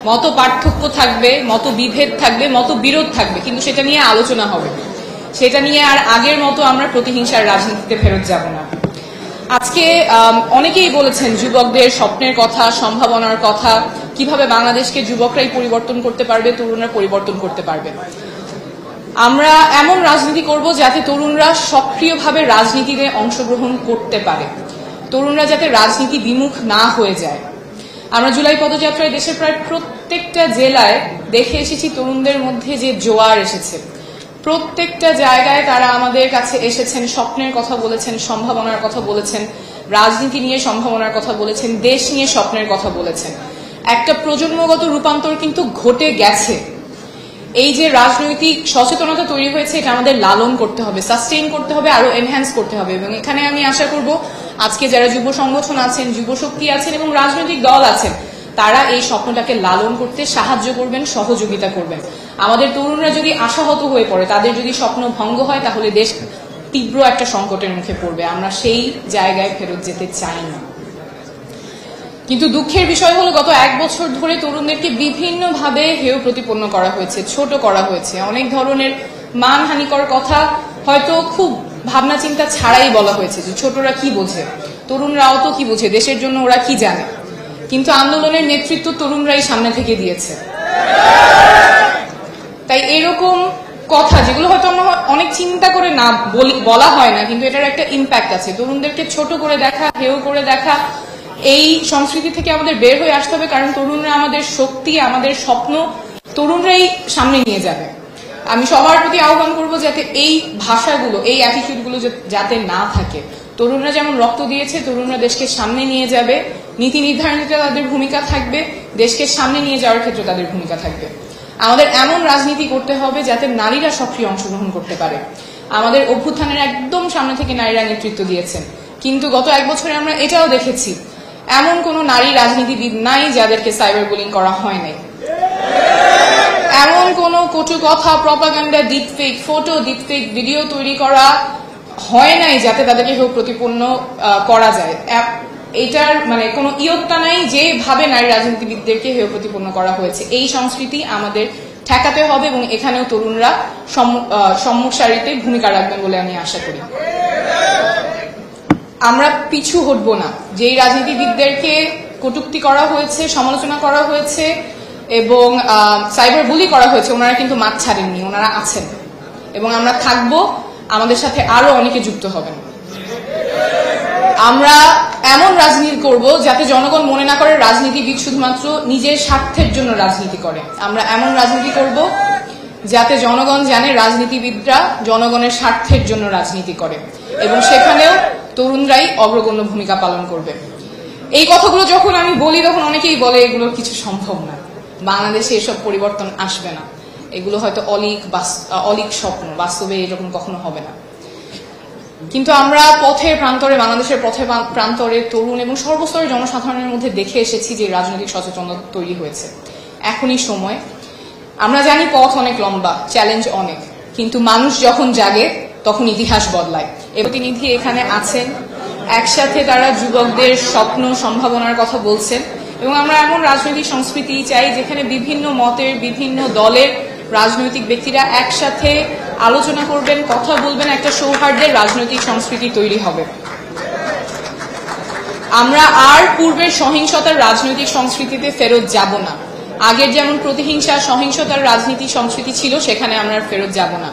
মত পার্থক্য থাকবে, মত বিভেদ থাকবে, মত বিরোধ থাকবে, কিন্তু সেটা নিয়ে আলোচনা হবে। সেটা নিয়ে আর আগের মতো আমরা প্রতিহিংসার রাজনীতিতে ফেরত যাব না। আজকে অনেকেই বলেছেন যুবকদের স্বপ্নের কথা, সম্ভাবনার কথা, কিভাবে বাংলাদেশকে যুবকরাই পরিবর্তন করতে পারবে, তরুণরা পরিবর্তন করতে পারবে। আমরা এমন রাজনীতি করব যাতে তরুণরা সক্রিয়ভাবে রাজনীতিতে অংশগ্রহণ করতে পারে, তরুণরা যাতে রাজনীতি বিমুখ না হয়ে যায়। আমরা জুলাই পদযাত্রায় দেশের প্রায় প্রত্যেকটা জেলায় দেখে এসেছি তরুণদের মধ্যে যে জোয়ার এসেছে। প্রত্যেকটা জায়গায় তারা আমাদের কাছে এসেছেন, স্বপ্নের কথা বলেছেন, সম্ভাবনার কথা বলেছেন, রাজনীতি নিয়ে সম্ভাবনার কথা বলেছেন, দেশ নিয়ে স্বপ্নের কথা বলেছেন। একটা প্রজন্মগত রূপান্তর কিন্তু ঘটে গেছে। এই যে রাজনৈতিক সচেতনতা তৈরি হয়েছে, এটা আমাদের লালন করতে হবে, সাস্টেইন করতে হবে, আরো এনহ্যান্স করতে হবে। এবং এখানে আমি আশা করব আজকে যারা যুব সংগঠন আছেন, যুব শক্তি আছেন এবং রাজনৈতিক দল আছেন, তারা এই স্বপ্নটাকে লালন করতে সাহায্য করবেন, সহযোগিতা করবেন। আমাদের তরুণরা যদি আশাহত হয়ে পড়ে, তাদের যদি স্বপ্ন ভঙ্গ হয়, তাহলে দেশ তীব্র একটা সংকটের মুখে পড়বে। আমরা সেই জায়গায় ফেরত যেতে চাই না। কিন্তু দুঃখের বিষয় হলো গত 1 বছর ধরে তরুণদেরকে বিভিন্নভাবে হেয় প্রতিপন্ন করা হয়েছে, ছোট করা হয়েছে। অনেক ধরনের মানহানিকর কথা হয়তো খুব ভাবনা চিন্তা ছাড়াই বলা হয়েছে, যে ছোটরা কি বোঝে, তরুণরাও তো কি বোঝে, দেশের জন্য ওরা কি জানে। কিন্তু আন্দোলনের নেতৃত্ব তরুণরাই সামনে থেকে দিয়েছে। তাই এরকম কথা যেগুলো হয়তো আমরা অনেক চিন্তা করে না বলা হয় না, কিন্তু এটার একটা ইম্প্যাক্ট আছে। তরুণদেরকে ছোট করে দেখা, হেয় করে দেখা, এই সংস্কৃতি থেকে আমাদের বের হয়ে আসতে হবে। কারণ তরুণরা আমাদের শক্তি, আমাদের স্বপ্ন তরুণরাই সামনে নিয়ে যাবে। আমি সবার প্রতি আহ্বান করব যাতে এই ভাষাগুলো, এই অ্যাটিটিউডগুলো যাতে না থাকে। তরুণরা যেমন রক্ত দিয়েছে, তরুণরা দেশকে সামনে নিয়ে যাবে, নীতি নির্ধারণে তাদের ভূমিকা থাকবে, দেশকে সামনে নিয়ে যাওয়ার ক্ষেত্রে তাদের ভূমিকা থাকবে। আমাদের এমন রাজনীতি করতে হবে যাতে নারীরা সক্রিয় অংশগ্রহণ করতে পারে। আমাদের অভ্যুত্থানের একদম সামনে থেকে নারীরা নেতৃত্ব দিয়েছেন, কিন্তু গত 1 বছরে আমরা এটাও দেখেছি এমন কোন নারী রাজনীতিবিদ নাই যাদেরকে সাইবার বুলিং করা হয় নাই। এমন কোন কটু কথা, propaganda, deepfake photo, deepfake video তৈরি করা হয় নাই যাতে তাদেরকে হেয় প্রতিপন্ন করা যায়। এটার মানে কোনো ইয়ত্তা নাই যেভাবে নারী রাজনীতিবিদদেরকে হেয় প্রতিপন্ন করা হয়েছে। এই সংস্কৃতি আমাদের ঠেকাতে হবে এবং এখানেও তরুণরা সম্মুখ সারিতে ভূমিকা রাখবেন বলে আমি আশা করি। আমরা পিছু হটবো না। যেই রাজনীতিবিদদেরকে কটূক্তি করা হয়েছে, সমালোচনা করা হয়েছে এবং সাইবার বুলি করা হয়েছে, ওনারা কিন্তু মাঠ ছাড়েননি, ওনারা আছেন এবং আমরা থাকবো। আমাদের সাথে আরো অনেকে যুক্ত হবেন। আমরা এমন রাজনীতি করব যাতে জনগণ মনে না করে রাজনীতিবিদ শুধুমাত্র নিজের স্বার্থের জন্য রাজনীতি করে। আমরা এমন রাজনীতি করব যাতে জনগণ জানে রাজনীতিবিদরা জনগণের স্বার্থের জন্য রাজনীতি করে এবং সেখানেও তরুণরাই অগ্রগণ্য ভূমিকা পালন করবে। এই কথাগুলো যখন আমি বলি তখন অনেকেই বলে এগুলো কিছু সম্ভব না, বাংলাদেশে এসব পরিবর্তন আসবে না, এগুলো হয়তো অলিক স্বপ্ন, বাস্তবে এরকম কখনো হবে না। কিন্তু আমরা পথের প্রান্তরে, বাংলাদেশের পথের প্রান্তরে তরুণ এবং সর্বস্তরের জনসাধারণের মধ্যে দেখে এসেছি যে রাজনৈতিক সচেতনতা তৈরি হয়েছে। এখনই সময়। আমরা জানি পথ অনেক লম্বা, চ্যালেঞ্জ অনেক, কিন্তু মানুষ যখন জাগে তখন ইতিহাস বদলায়। এ প্রতিনিধি এখানে আছেন, একসাথে তারা যুবকদের স্বপ্ন, সম্ভাবনার কথা বলছেন এবং আমরা এমন রাজনৈতিক সংস্কৃতি চাই যেখানে বিভিন্ন মতের, বিভিন্ন দলের রাজনৈতিক ব্যক্তিরা একসাথে আলোচনা করবেন, কথা বলবেন, একটা সৌহার্দ্যের রাজনৈতিক সংস্কৃতি তৈরি হবে। আমরা আর পূর্বের সহিংসতার রাজনৈতিক সংস্কৃতিতে ফেরত যাব না। আগের যেমন প্রতিহিংসা, সহিংসতার রাজনীতি সংস্কৃতি ছিল, সেখানে আমরা ফেরত যাব না।